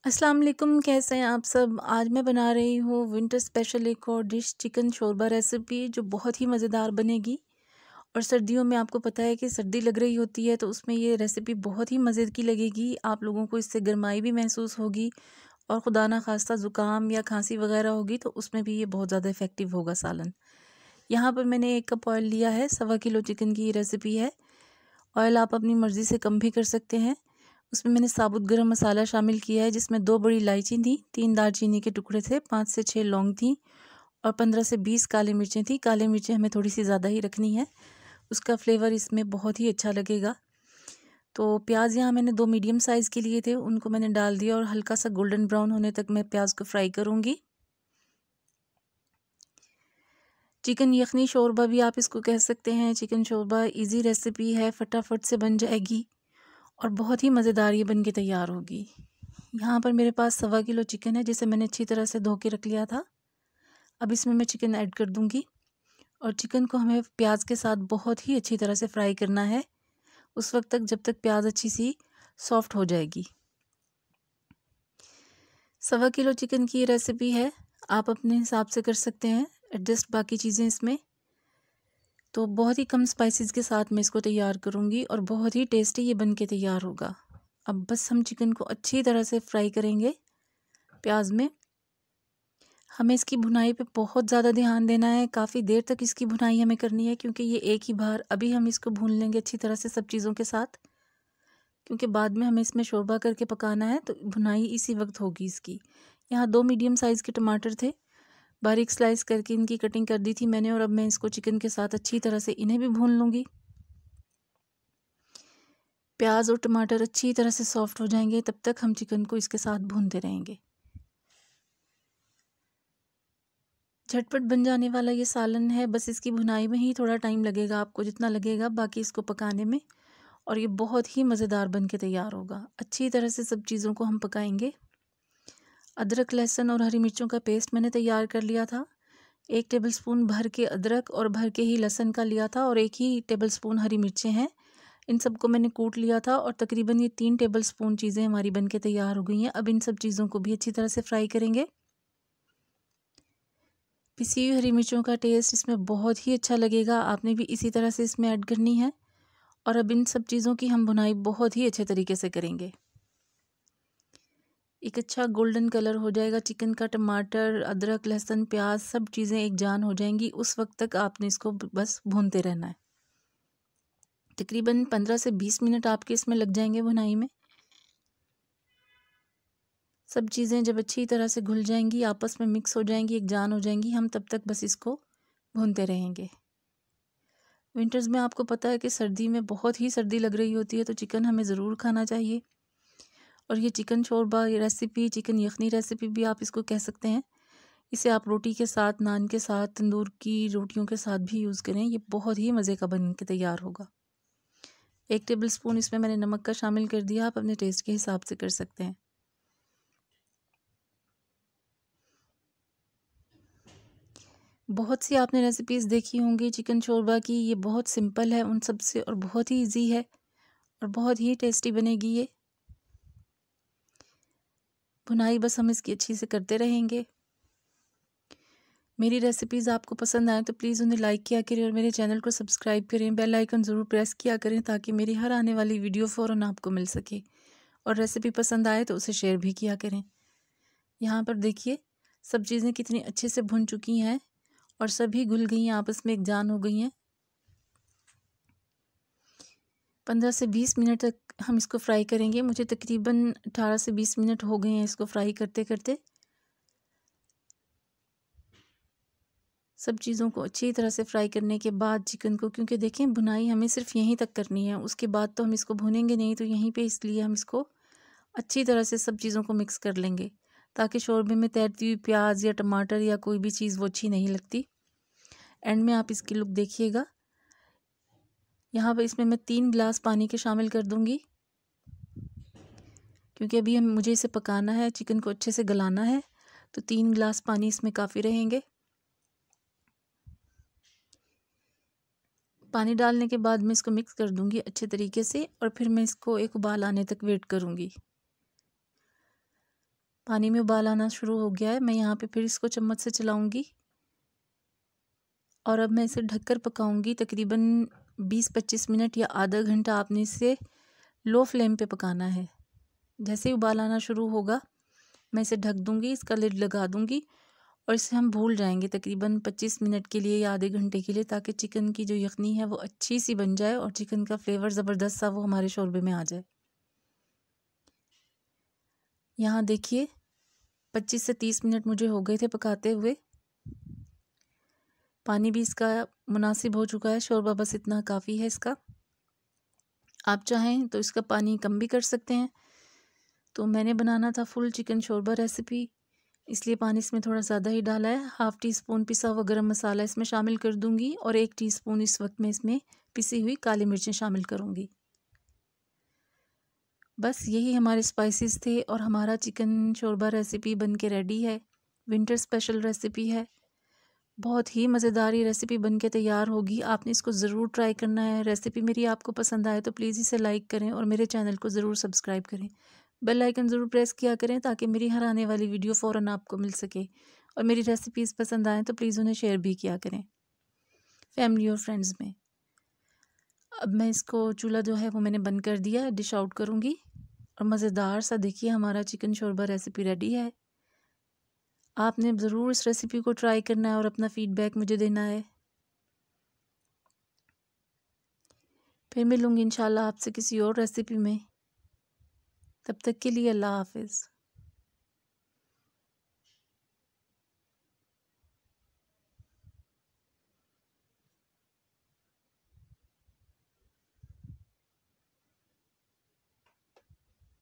अस्सलाम वालेकुम, कैसे हैं आप सब। आज मैं बना रही हूँ विंटर स्पेशल एक और डिश, चिकन शोरबा रेसिपी, जो बहुत ही मज़ेदार बनेगी। और सर्दियों में आपको पता है कि सर्दी लग रही होती है, तो उसमें ये रेसिपी बहुत ही मज़े की लगेगी। आप लोगों को इससे गर्माई भी महसूस होगी, और खुदा ना खास्ता ज़ुकाम या खांसी वगैरह होगी तो उसमें भी ये बहुत ज़्यादा इफ़ेक्टिव होगा सालन। यहाँ पर मैंने 1 कप ऑयल लिया है। 1.25 किलो चिकन की ये रेसिपी है। ऑयल आप अपनी मर्ज़ी से कम भी कर सकते हैं। उसमें मैंने साबुत गरम मसाला शामिल किया है, जिसमें 2 बड़ी इलायची थी, 3 दालचीनी के टुकड़े थे, 5 से 6 लौंग थी और 15 से 20 काली मिर्चें थी। काली मिर्चें हमें थोड़ी सी ज़्यादा ही रखनी है, उसका फ्लेवर इसमें बहुत ही अच्छा लगेगा। तो प्याज यहाँ मैंने 2 मीडियम साइज़ के लिए थे, उनको मैंने डाल दिया और हल्का सा गोल्डन ब्राउन होने तक मैं प्याज को फ्राई करूँगी। चिकन यखनी शोरबा भी आप इसको कह सकते हैं। चिकन शोरबा इजी रेसिपी है, फटाफट से बन जाएगी और बहुत ही मज़ेदार ये बन के तैयार होगी। यहाँ पर मेरे पास 1.25 किलो चिकन है, जिसे मैंने अच्छी तरह से धो के रख लिया था। अब इसमें मैं चिकन ऐड कर दूँगी और चिकन को हमें प्याज के साथ बहुत ही अच्छी तरह से फ्राई करना है, उस वक्त तक जब तक प्याज अच्छी सी सॉफ्ट हो जाएगी। 1.25 किलो चिकन की रेसिपी है, आप अपने हिसाब से कर सकते हैं एडजस्ट बाकी चीज़ें इसमें। तो बहुत ही कम स्पाइसेस के साथ मैं इसको तैयार करूँगी और बहुत ही टेस्टी ये बन के तैयार होगा। अब बस हम चिकन को अच्छी तरह से फ्राई करेंगे प्याज में। हमें इसकी भुनाई पे बहुत ज़्यादा ध्यान देना है, काफ़ी देर तक इसकी भुनाई हमें करनी है, क्योंकि ये एक ही बार अभी हम इसको भून लेंगे अच्छी तरह से सब चीज़ों के साथ, क्योंकि बाद में हमें इसमें शोरबा करके पकाना है, तो भुनाई इसी वक्त होगी इसकी। यहाँ 2 मीडियम साइज़ के टमाटर थे, बारीक स्लाइस करके इनकी कटिंग कर दी थी मैंने, और अब मैं इसको चिकन के साथ अच्छी तरह से इन्हें भी भून लूँगी। प्याज और टमाटर अच्छी तरह से सॉफ्ट हो जाएंगे, तब तक हम चिकन को इसके साथ भूनते रहेंगे। झटपट बन जाने वाला ये सालन है, बस इसकी भुनाई में ही थोड़ा टाइम लगेगा, आपको जितना लगेगा बाकी इसको पकाने में, और ये बहुत ही मज़ेदार बन के तैयार होगा। अच्छी तरह से सब चीज़ों को हम पकाएंगे। अदरक, लहसुन और हरी मिर्चों का पेस्ट मैंने तैयार कर लिया था। 1 टेबलस्पून भर के अदरक और भर के ही लहसुन का लिया था, और 1 ही टेबलस्पून हरी मिर्चें हैं। इन सबको मैंने कूट लिया था, और तकरीबन ये 3 टेबलस्पून चीज़ें हमारी बन के तैयार हो गई हैं। अब इन सब चीज़ों को भी अच्छी तरह से फ्राई करेंगे। पिसी हुई हरी मिर्चों का टेस्ट इसमें बहुत ही अच्छा लगेगा, आपने भी इसी तरह से इसमें ऐड करनी है। और अब इन सब चीज़ों की हम भुनाई बहुत ही अच्छे तरीके से करेंगे। एक अच्छा गोल्डन कलर हो जाएगा चिकन का, टमाटर, अदरक, लहसुन, प्याज सब चीज़ें एक जान हो जाएंगी, उस वक्त तक आपने इसको बस भूनते रहना है। तकरीबन 15 से 20 मिनट आपके इसमें लग जाएंगे भुनाई में। सब चीज़ें जब अच्छी तरह से घुल जाएंगी, आपस में मिक्स हो जाएंगी, एक जान हो जाएंगी, हम तब तक बस इसको भूनते रहेंगे। विंटर्स में आपको पता है कि सर्दी में बहुत ही सर्दी लग रही होती है, तो चिकन हमें ज़रूर खाना चाहिए। और ये चिकन शोरबा रेसिपी, चिकन यखनी रेसिपी भी आप इसको कह सकते हैं। इसे आप रोटी के साथ, नान के साथ, तंदूर की रोटियों के साथ भी यूज़ करें, ये बहुत ही मज़े का बन के तैयार होगा। 1 टेबलस्पून इसमें मैंने नमक का शामिल कर दिया, आप अपने टेस्ट के हिसाब से कर सकते हैं। बहुत सी आपने रेसिपीज़ देखी होंगी चिकन शोरबा की, ये बहुत सिंपल है उन सब से और बहुत ही इजी है और बहुत ही टेस्टी बनेगी ये। भुनाई बस हम इसकी अच्छी से करते रहेंगे। मेरी रेसिपीज़ आपको पसंद आए तो प्लीज़ उन्हें लाइक किया करें और मेरे चैनल को सब्सक्राइब करें, बेल आइकन ज़रूर प्रेस किया करें, ताकि मेरी हर आने वाली वीडियो फ़ौरन आपको मिल सके। और रेसिपी पसंद आए तो उसे शेयर भी किया करें। यहाँ पर देखिए सब चीज़ें कितनी अच्छे से भुन चुकी हैं और सभी घुल गई हैं, आपस में एक जान हो गई हैं। 15 से 20 मिनट तक हम इसको फ्राई करेंगे। मुझे तकरीबन 18 से 20 मिनट हो गए हैं इसको फ्राई करते करते। सब चीज़ों को अच्छी तरह से फ्राई करने के बाद चिकन को, क्योंकि देखें भुनाई हमें सिर्फ यहीं तक करनी है, उसके बाद तो हम इसको भुनेंगे नहीं, तो यहीं पे इसलिए हम इसको अच्छी तरह से सब चीज़ों को मिक्स कर लेंगे, ताकि शोरबे में तैरती हुई प्याज या टमाटर या कोई भी चीज़ वो अच्छी नहीं लगती। एंड में आप इसकी लुक देखिएगा। यहाँ पर इसमें मैं 3 गिलास पानी के शामिल कर दूँगी, क्योंकि अभी मुझे इसे पकाना है, चिकन को अच्छे से गलाना है, तो 3 गिलास पानी इसमें काफ़ी रहेंगे। पानी डालने के बाद मैं इसको मिक्स कर दूंगी अच्छे तरीके से, और फिर मैं इसको एक उबाल आने तक वेट करूंगी। पानी में उबाल आना शुरू हो गया है। मैं यहाँ पे फिर इसको चम्मच से चलाऊँगी और अब मैं इसे ढककर पकाऊँगी तकरीबन 20-25 मिनट या आधा घंटा। आपने इसे लो फ्लेम पे पकाना है। जैसे ही उबाल आना शुरू होगा मैं इसे ढक दूँगी, इसका लिड लगा दूँगी और इसे हम भूल जाएंगे तकरीबन 25 मिनट के लिए या आधे घंटे के लिए, ताकि चिकन की जो यखनी है वो अच्छी सी बन जाए और चिकन का फ्लेवर ज़बरदस्त सा वो हमारे शोरबे में आ जाए। यहाँ देखिए 25 से 30 मिनट मुझे हो गए थे पकाते हुए। पानी भी इसका मुनासिब हो चुका है, शोरबा बस इतना काफ़ी है इसका। आप चाहें तो इसका पानी कम भी कर सकते हैं। तो मैंने बनाना था फुल चिकन शोरबा रेसिपी, इसलिए पानी इसमें थोड़ा ज़्यादा ही डाला है। 1/2 टीस्पून पिसा हुआ गरम मसाला इसमें शामिल कर दूंगी और 1 टीस्पून इस वक्त मैं इसमें पिसी हुई काली मिर्चें शामिल करूंगी। बस यही हमारे स्पाइसेस थे और हमारा चिकन शोरबा रेसिपी बन के रेडी है। विंटर स्पेशल रेसिपी है, बहुत ही मज़ेदार ये रेसिपी बन के तैयार होगी। आपने इसको ज़रूर ट्राई करना है। रेसिपी मेरी आपको पसंद आए तो प्लीज़ इसे लाइक करें और मेरे चैनल को ज़रूर सब्सक्राइब करें। बेल आइकन ज़रूर प्रेस किया करें ताकि मेरी हर आने वाली वीडियो फ़ौरन आपको मिल सके। और मेरी रेसिपीज़ पसंद आएँ तो प्लीज़ उन्हें शेयर भी किया करें फैमिली और फ्रेंड्स में। अब मैं इसको चूल्हा जो है वो मैंने बंद कर दिया, डिश आउट करूँगी और मज़ेदार सा देखिए हमारा चिकन शोरबा रेसिपी रेडी है। आपने ज़रूर इस रेसिपी को ट्राई करना है और अपना फ़ीडबैक मुझे देना है। फिर मिलूँगी इंशाल्लाह आपसे किसी और रेसिपी में। तब तक के लिए अल्लाह हाफ़िज़।